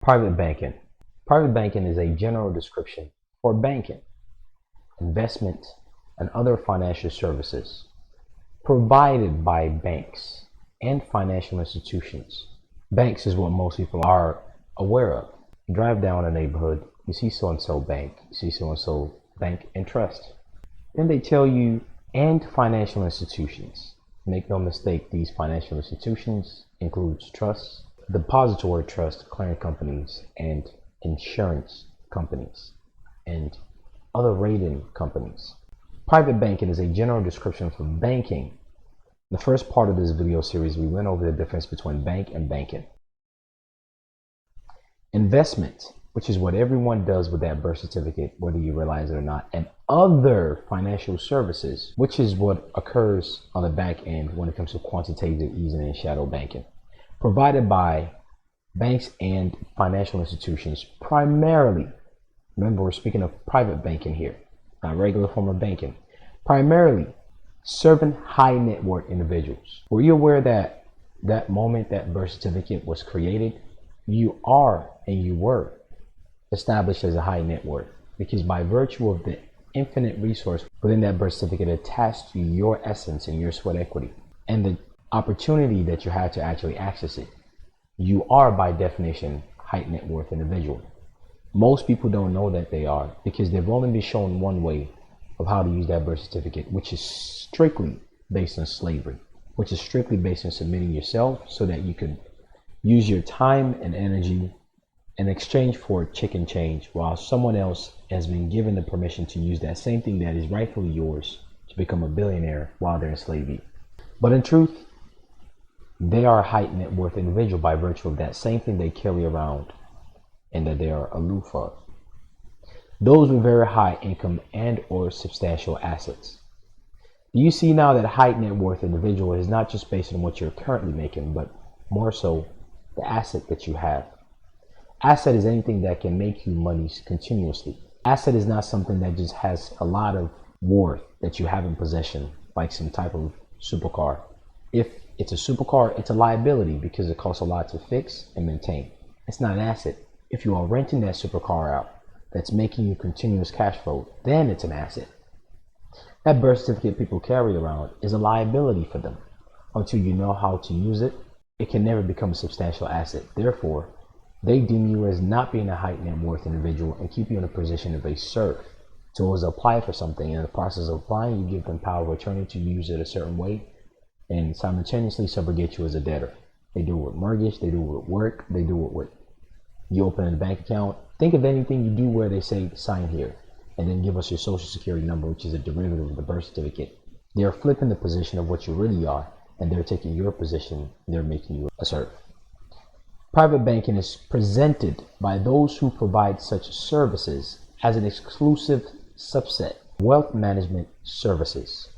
Private banking. Private banking is a general description for banking, investment, and other financial services provided by banks and financial institutions. Banks is what most people are aware of. You drive down a neighborhood, you see so-and-so bank, you see so-and-so bank and trust. Then they tell you, and financial institutions. Make no mistake, these financial institutions includes trusts, depository trust clearing companies, and insurance companies, and other rating companies. Private banking is a general description for banking. In the first part of this video series, we went over the difference between bank and banking. Investment, which is what everyone does with that birth certificate, whether you realize it or not, and other financial services, which is what occurs on the back end when it comes to quantitative easing and shadow banking, provided by banks and financial institutions primarily. Remember, we're speaking of private banking here, not regular form of banking. Primarily serving high net worth individuals. Were you aware that that moment that birth certificate was created, you are and you were established as a high net worth? Because by virtue of the infinite resource within that birth certificate attached to your essence and your sweat equity and the opportunity that you had to actually access it, you are by definition high net worth individual. Most people don't know that they are because they've only been shown one way of how to use that birth certificate, which is strictly based on slavery, which is strictly based on submitting yourself so that you could use your time and energy in exchange for chicken change, while someone else has been given the permission to use that same thing that is rightfully yours to become a billionaire while they're enslaved. But in truth, they are a high net worth individual by virtue of that same thing they carry around and that they are aloof of. Those with very high income and or substantial assets. You see now that high net worth individual is not just based on what you're currently making, but more so the asset that you have. Asset is anything that can make you money continuously. Asset is not something that just has a lot of worth that you have in possession, like some type of supercar. If it's a supercar, it's a liability because it costs a lot to fix and maintain. It's not an asset. If you are renting that supercar out, that's making you continuous cash flow, then it's an asset. That birth certificate people carry around is a liability for them. Until you know how to use it, it can never become a substantial asset. Therefore, they deem you as not being a high net worth individual and keep you in a position of a serf. To always apply for something, and in the process of applying, you give them power of attorney to use it a certain way and simultaneously subrogate you as a debtor. They do it with mortgage, they do it with work, they do it with you open a bank account. Think of anything you do where they say sign here and then give us your social security number, which is a derivative of the birth certificate. They're flipping the position of what you really are, and they're taking your position, they're making you a serf. Private banking is presented by those who provide such services as an exclusive subset, wealth management services,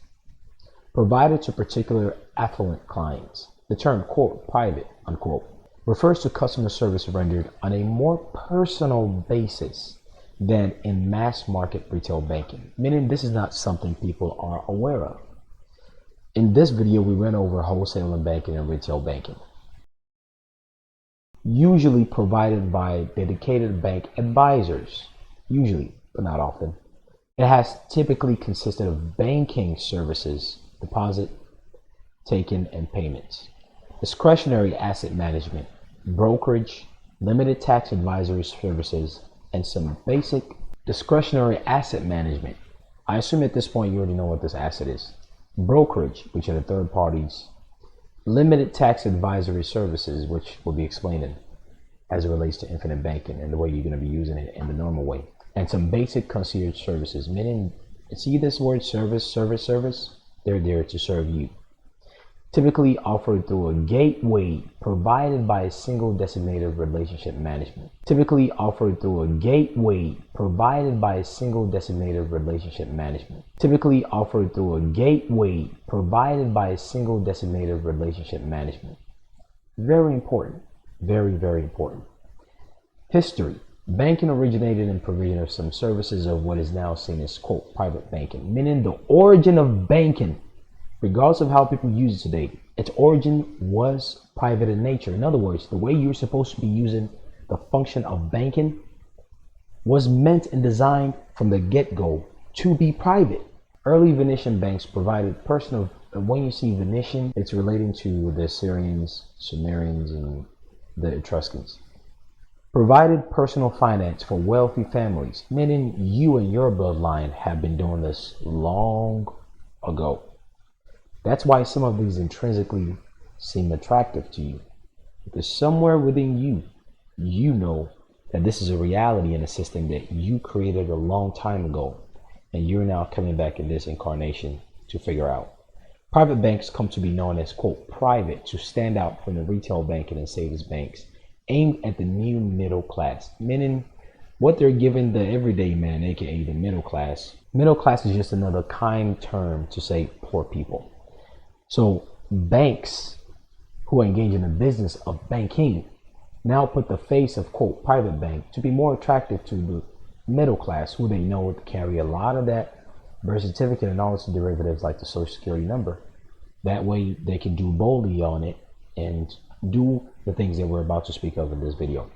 provided to particular affluent clients. The term, quote, private, unquote, refers to customer service rendered on a more personal basis than in mass market retail banking, meaning this is not something people are aware of. In this video, we went over wholesale and banking and retail banking, usually provided by dedicated bank advisors, usually, but not often. It has typically consisted of banking services, deposit, taking, and payments, discretionary asset management, brokerage, limited tax advisory services, and some basic discretionary asset management. I assume at this point you already know what this asset is. Brokerage, which are the third parties, limited tax advisory services, which we'll be explaining as it relates to infinite banking and the way you're going to be using it in the normal way, and some basic concierge services, meaning see this word service, they're there to serve you. Typically offered through a gateway provided by a single designated relationship management. Typically offered through a gateway provided by a single designated relationship management. Typically offered through a gateway provided by a single designated relationship management. Very important. Very, very important. History. Banking originated in provision of some services of what is now seen as, quote, private banking, meaning the origin of banking, regardless of how people use it today, its origin was private in nature. In other words, the way you're supposed to be using the function of banking was meant and designed from the get-go to be private. Early Venetian banks provided personal, when you see Venetian, it's relating to the Assyrians, Sumerians, and the Etruscans. Provided personal finance for wealthy families, meaning you and your bloodline have been doing this long ago. That's why some of these intrinsically seem attractive to you, because somewhere within you, you know that this is a reality in a system that you created a long time ago, and you're now coming back in this incarnation to figure out. Private banks come to be known as, quote, private, to stand out from the retail banking and savings banks aimed at the new middle class, meaning what they're giving the everyday man, aka the middle class. Middle class is just another kind term to say poor people. So banks who engage in the business of banking now put the face of, quote, private bank to be more attractive to the middle class, who they know carry a lot of that birth certificate and all its derivatives like the social security number. That way they can do boldly on it and do the things that we're about to speak of in this video,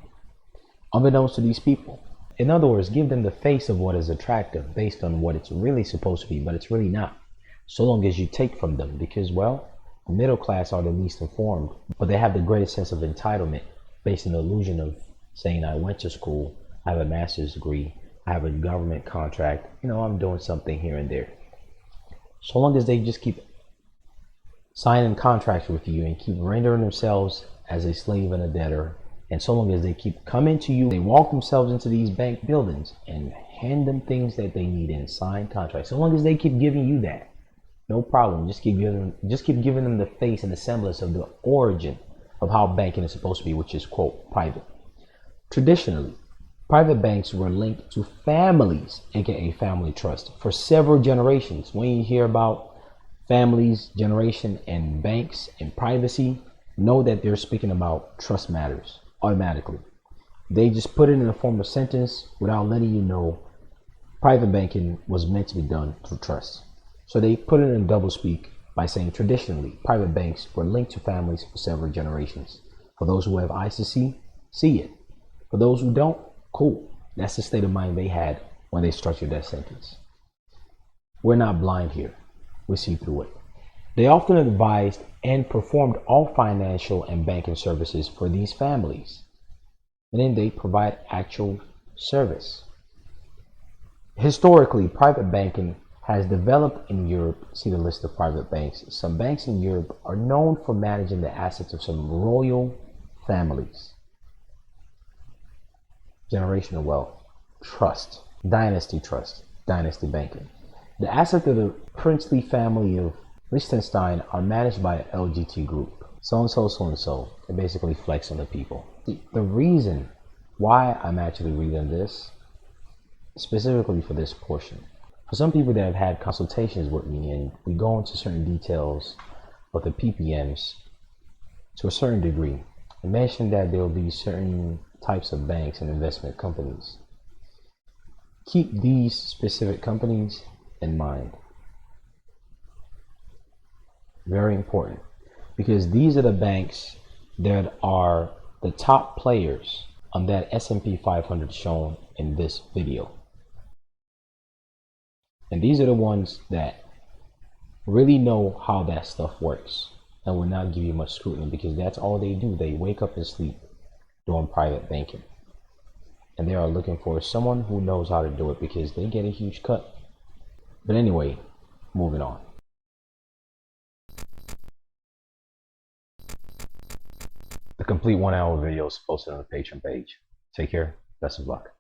unbeknownst to these people. In other words, give them the face of what is attractive based on what it's really supposed to be, but it's really not, so long as you take from them, because, well, the middle class are the least informed, but they have the greatest sense of entitlement based on the illusion of saying, I went to school, I have a master's degree, I have a government contract, I'm doing something here and there. So long as they just keep signing contracts with you and keep rendering themselves as a slave and a debtor, and so long as they keep coming to you, they walk themselves into these bank buildings and hand them things that they need and sign contracts. So long as they keep giving you that, no problem. Just keep giving them the face and the semblance of the origin of how banking is supposed to be, which is, quote, private. Traditionally, private banks were linked to families, aka family trust, for several generations. When you hear about families, generation, and banks and privacy, know that they're speaking about trust matters automatically. They just put it in the form of sentence without letting you know private banking was meant to be done through trust. So they put it in double speak by saying traditionally private banks were linked to families for several generations. For those who have eyes to see it. For those who don't, cool. That's the state of mind they had when they structured that sentence. We're not blind here. We see through it. They often advised and performed all financial and banking services for these families. And then they provide actual service. Historically, private banking has developed in Europe. See the list of private banks. Some banks in Europe are known for managing the assets of some royal families. Generational wealth, trust, dynasty banking. The assets of the princely family of Liechtenstein are managed by an LGT group. So-and-so. They basically flex on the people. The reason why I'm actually reading this, specifically for this portion, for some people that have had consultations with me and we go into certain details of the PPMs to a certain degree, I mentioned that there will be certain types of banks and investment companies. Keep these specific companies in mind. Very important, because these are the banks that are the top players on that S&P 500 shown in this video. And these are the ones that really know how that stuff works and will not give you much scrutiny, because that's all they do. They wake up and sleep doing private banking. And they are looking for someone who knows how to do it, because they get a huge cut. But anyway, moving on. The complete 1 hour video is posted on the Patreon page. Take care. Best of luck.